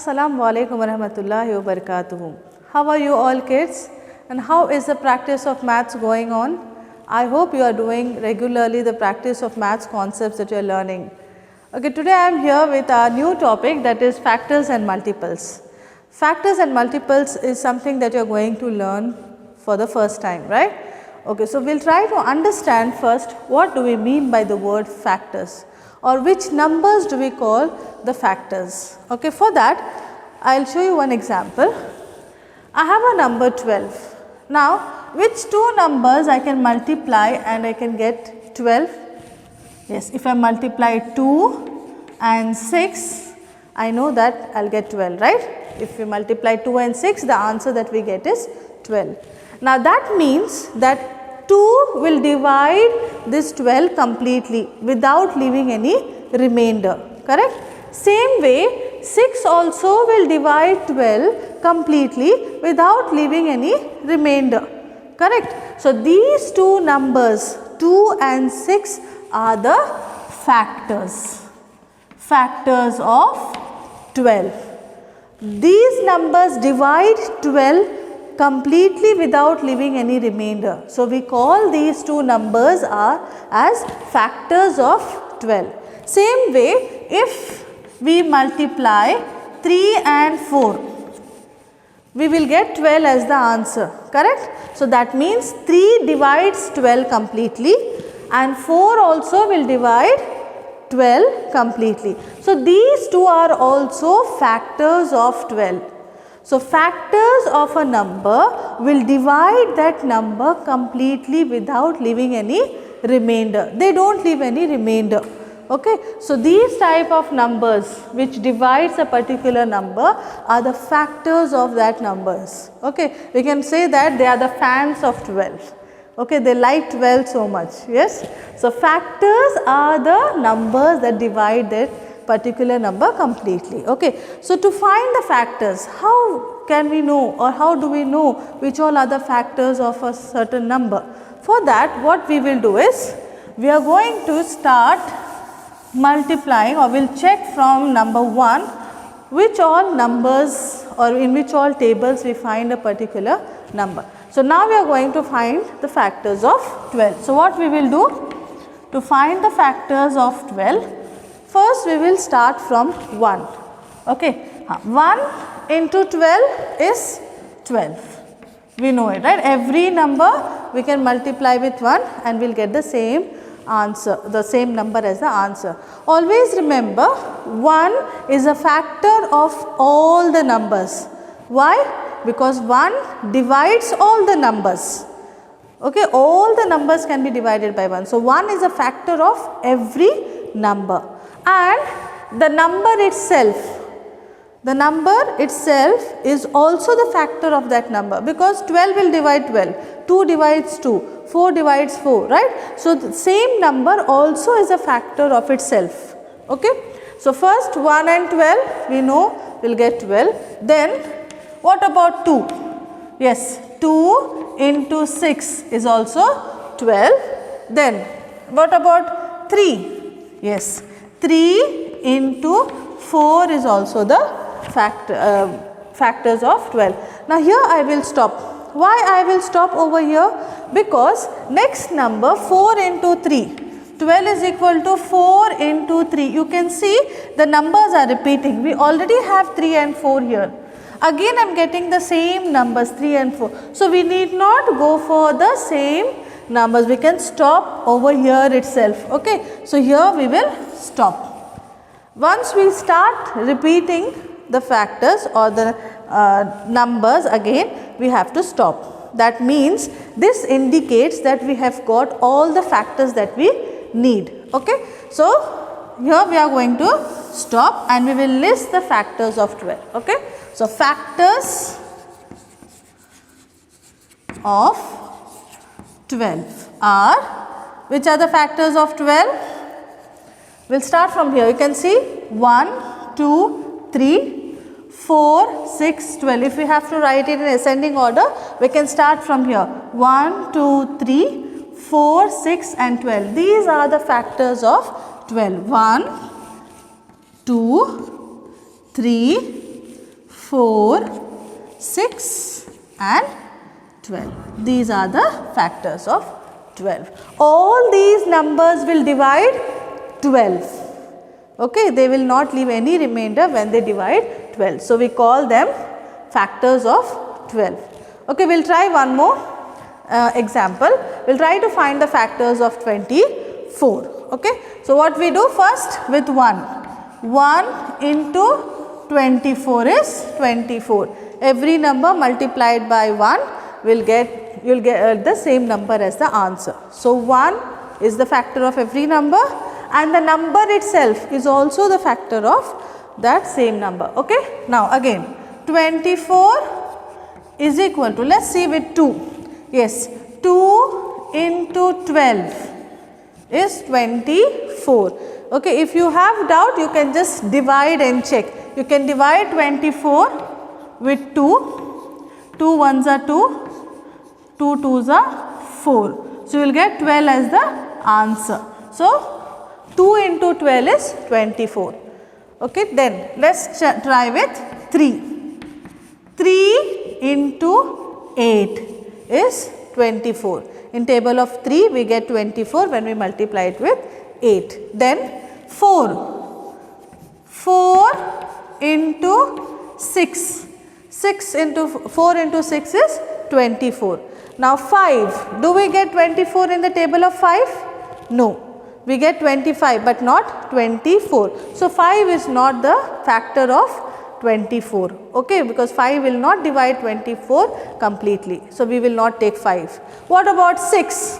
Assalamu alaikum wa rahmatullahi wa barakatuhu. How are you all kids? And how is the practice of maths going on? I hope you are doing regularly the practice of maths concepts that you are learning. Okay, today I am here with our new topic, that is factors and multiples. Factors and multiples is something that you are going to learn for the first time, right? Okay, so we will try to understand first what do we mean by the word factors, or which numbers do we call the factors. Okay, for that I will show you one example. I have a number 12. Now, which two numbers I can multiply and I can get 12? Yes, if I multiply 2 and 6, I know that I will get 12, right? If we multiply 2 and 6, the answer that we get is 12. Now, that means that 2 will divide this 12 completely without leaving any remainder, correct? Same way, 6 also will divide 12 completely without leaving any remainder, correct? So, these two numbers 2 and 6 are the factors of 12. These numbers divide 12 completely without leaving any remainder. So, we call these two numbers as factors of 12. Same way, if we multiply 3 and 4, we will get 12 as the answer, correct? So, that means 3 divides 12 completely and 4 also will divide 12 completely. So, these two are also factors of 12. So, factors of a number will divide that number completely without leaving any remainder. They do not leave any remainder. Okay. So, these type of numbers which divides a particular number are the factors of that numbers. Okay. We can say that they are the fans of 12. Okay. They like 12 so much. Yes. So, factors are the numbers that divide that particular number completely. Okay. So, to find the factors, how can we know, or how do we know which all are the factors of a certain number? For that, what we will do is, we are going to start multiplying, or we will check from number 1 which all numbers or in which all tables we find a particular number. So, now we are going to find the factors of 12. So, what we will do to find the factors of 12? First, we will start from 1. Okay. 1 into 12 is 12. We know it, right? Every number we can multiply with 1 and we will get the same answer, the same number as the answer. Always remember, 1 is a factor of all the numbers. Why? Because 1 divides all the numbers. Okay, all the numbers can be divided by 1. So, 1 is a factor of every number, and the number itself is also the factor of that number, because 12 will divide 12, 2 divides 2, 4 divides 4, right? So, the same number also is a factor of itself. Okay. So, first 1 and 12 we know we will get 12. Then what about 2? Yes, 2 into 6 is also 12. Then what about 3? Yes, 3 into 4 is also the factors of 12. Now, here I will stop. Why I will stop over here? Because next number 4 into 3, 12 is equal to 4 into 3. You can see the numbers are repeating. We already have 3 and 4 here. Again I am getting the same numbers 3 and 4. So, we need not go for the same numbers. We can stop over here itself. Okay. So, here we will stop. Once we start repeating the factors or the numbers again, we have to stop. That means this indicates that we have got all the factors that we need. Okay. So, here we are going to stop and we will list the factors of 12. Okay. So, factors of 12 are, which are the factors of 12? We will start from here. You can see 1, 2, 3, 4, 6, 12. If we have to write it in ascending order, we can start from here. 1, 2, 3, 4, 6 and 12. These are the factors of 12. 1, 2, 3, 4, 6 and 12. These are the factors of 12. All these numbers will divide 12. Okay, they will not leave any remainder when they divide 12. So, we call them factors of 12. Okay, we will try one more example. We will try to find the factors of 24. Okay. So, what we do first with 1? 1 into 24 is 24. Every number multiplied by 1 will get, you will get the same number as the answer. So, 1 is the factor of every number and the number itself is also the factor of that same number. Okay. Now, again 24 is equal to, let us see with 2. Yes, 2 into 12 is 24. Okay, if you have doubt, you can just divide and check. You can divide 24 with 2. 2 ones are 2, 2 twos are 4. So, you will get 12 as the answer. So, 2 into 12 is 24. Okay, then let us try with 3. 3 into 8 is 24. In table of 3, we get 24 when we multiply it with 8. Then 4. 4 into 6. 6 into 4 into 6 is 24. Now 5. Do we get 24 in the table of 5? No. We get 25 but not 24. So 5 is not the factor of 24. Okay, because 5 will not divide 24 completely. So we will not take 5. What about 6?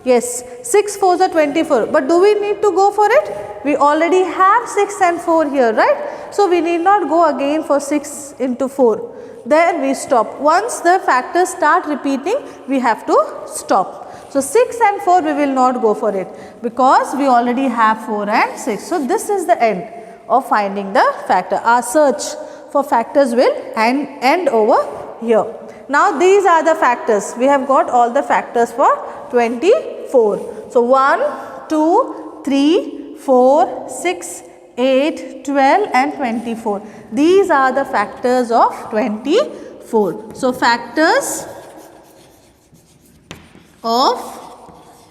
Yes, 6 4s are 24. But do we need to go for it? We already have 6 and 4 here, right? So we need not go again for 6 into 4. There we stop. Once the factors start repeating, we have to stop. So 6 and 4 we will not go for it because we already have 4 and 6. So this is the end of finding the factor. Our search for factors will end over here. Now these are the factors. We have got all the factors for 24. So 1, 2, 3, 4, 6, 8, 12 and 24. These are the factors of 24. So factors of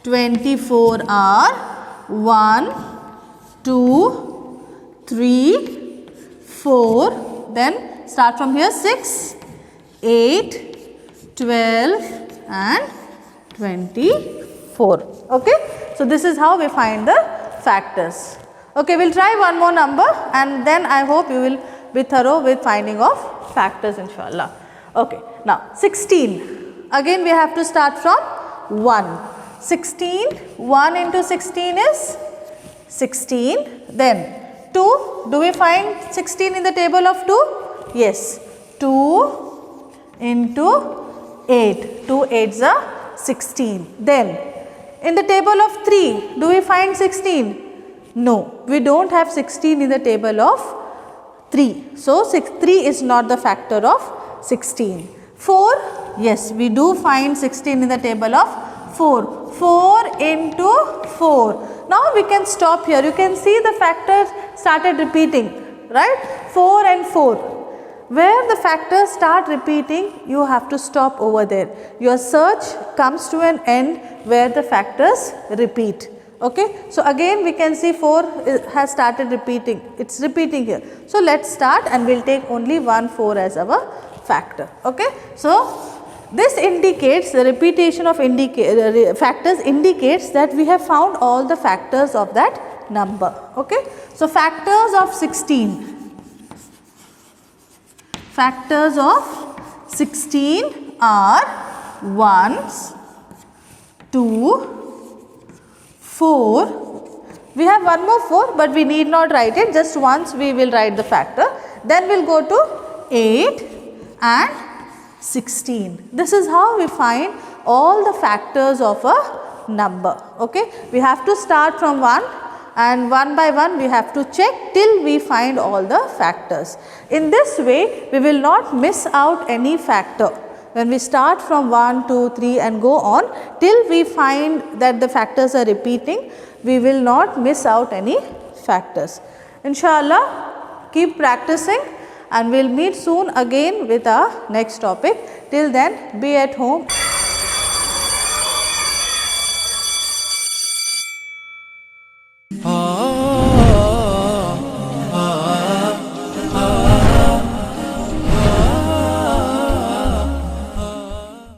24 are 1, 2, 3, 4, then start from here 6, 8, 12 and 24. Okay. So, this is how we find the factors. Okay, we will try one more number and then I hope you will be thorough with finding of factors inshallah. Okay. Now, 16. Again we have to start from 1. 16, 1 into 16 is 16. Then 2, do we find 16 in the table of 2? Yes, 2 into 8, 2 8s are 16. Then in the table of 3, do we find 16? No, we do not have 16 in the table of 3. So, 3 is not the factor of 16. 4, yes, we do find 16 in the table of 4. 4 into 4. Now, we can stop here. You can see the factors started repeating, right? 4 and 4. Where the factors start repeating, you have to stop over there. Your search comes to an end where the factors repeat. Okay. So, again we can see 4 has started repeating. It is repeating here. So, let us start and we will take only 1 4 as our factor. Okay. So, this indicates the repetition of factors indicates that we have found all the factors of that number. Okay. So, factors of 16. Factors of 16 are 1, 2, 4. We have one more 4, but we need not write it. Just once we will write the factor. Then we will go to 8 and 16. This is how we find all the factors of a number. Okay. We have to start from 1 and one by one we have to check till we find all the factors. In this way we will not miss out any factor. When we start from 1, 2, 3 and go on till we find that the factors are repeating, we will not miss out any factors. Inshallah, keep practicing and we will meet soon again with our next topic. Till then, be at home.